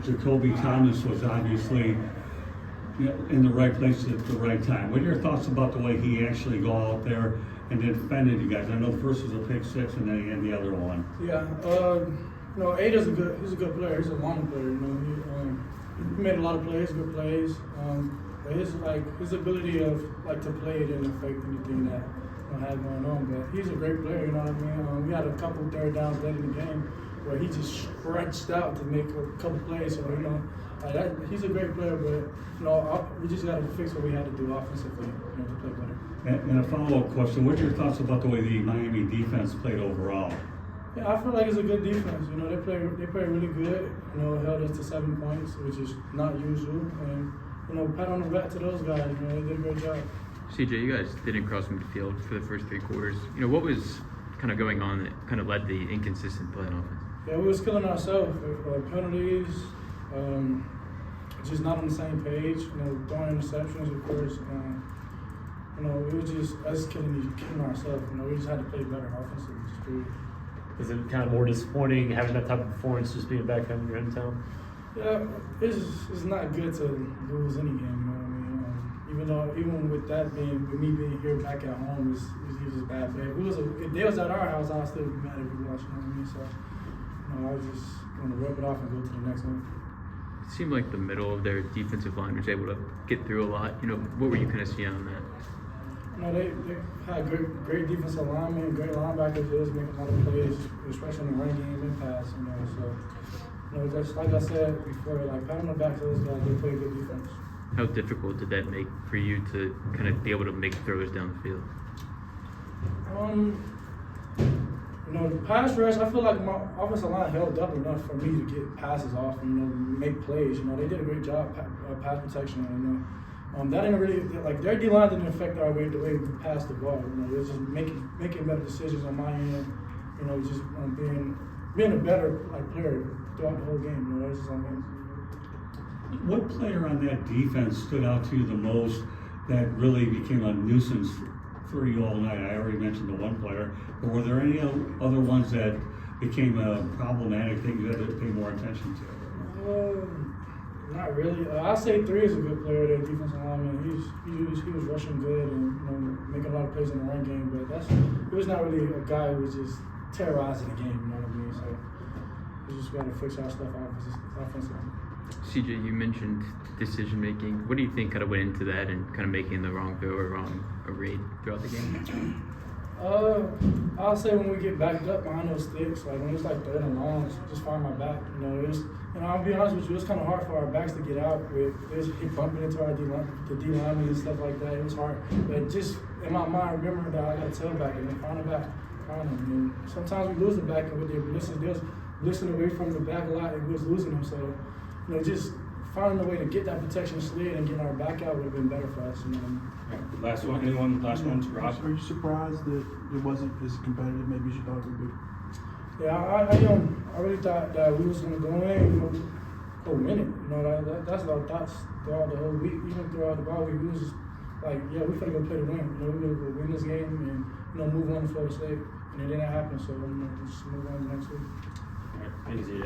Jacoby Thomas was obviously in the right place at the right time. What are your thoughts about the way he actually go out there and defended you guys? I know the first was a pick six, and then he had the other one. Yeah, Ada's he's a good player. He's a long player. He made a lot of plays, good plays. But his ability of to play didn't affect anything that had going on. But he's a great player. You know what I mean? We had a couple third downs late in the game where he just stretched out to make a couple plays. So he's a great player. But we just got to fix what we had to do offensively to play better. And a follow-up question: what's your thoughts about the way the Miami defense played overall? Yeah, I feel like it's a good defense. They play really good. Held us to 7 points, which is not usual. And pat on the back to those guys. They did a great job. CJ, you guys didn't cross midfield for the first 3 quarters. What was kind of going on that kind of led the inconsistent play on offense? Yeah, we was killing ourselves. Penalties, just not on the same page. Throwing interceptions, of course. We were just us killing ourselves. We just had to play better offensively. Just period. Is it kind of more disappointing having that type of performance just being back home in your hometown? Yeah, it's not good to lose any game. Even with that with me being here back at home, it's just bad. But if they was at our house, I'd still be mad if we lost. So I was just going to rub it off and go to the next one. It seemed like the middle of their defensive line was able to get through a lot. What were you kind of seeing on that? They had great defensive linemen, great linebackers. They was making a lot of plays, especially in the run game and pass. So just like I said before, pat on the back to those guys. They play good defense. How difficult did that make for you to kind of be able to make throws down the field? The pass rush, I feel like my offensive line held up enough for me to get passes off and make plays. They did a great job pass protection. That didn't really their D line didn't affect the way we passed the ball. It was just making better decisions on my end. Just being a better player throughout the whole game. That's just on me. What player on that defense stood out to you the most that really became a nuisance for you all night? I already mentioned the one player, but were there any other ones that became a problematic thing you had to pay more attention to? Not really. I'd say 3 is a good player. Their defensive lineman. He was rushing good and making a lot of plays in the run game. But he was not really a guy who was just terrorizing the game. You know what I mean? So we just got to fix our stuff offensively. CJ, you mentioned decision making. What do you think kind of went into that and kind of making the wrong throw or wrong read throughout the game? I'll say when we get backed up behind those sticks, when it's 3rd and long, just find my back. I'll be honest with you, it was kind of hard for our backs to get out. It was bumping into our D linemen and stuff like that. It was hard, but just in my mind, remembering that I got to tailback and then find the back, find them. And sometimes we lose the back, and with their blitzes, they was blitzing away from the back a lot, and we was losing them. So, just finding a way to get that protection slid and getting our back out would have been better for us. Last one, anyone? Last one, Rob. Are you surprised that it wasn't as competitive maybe as you thought it would be? Yeah, I really thought that we was gonna go in, win it. That's our thoughts throughout the whole week. Even throughout the ball week, we was just we finna go play to win. We're gonna go win this game and move on to Florida State. And it didn't happen, so we'll just move on to next week. All right, thanks, CJ.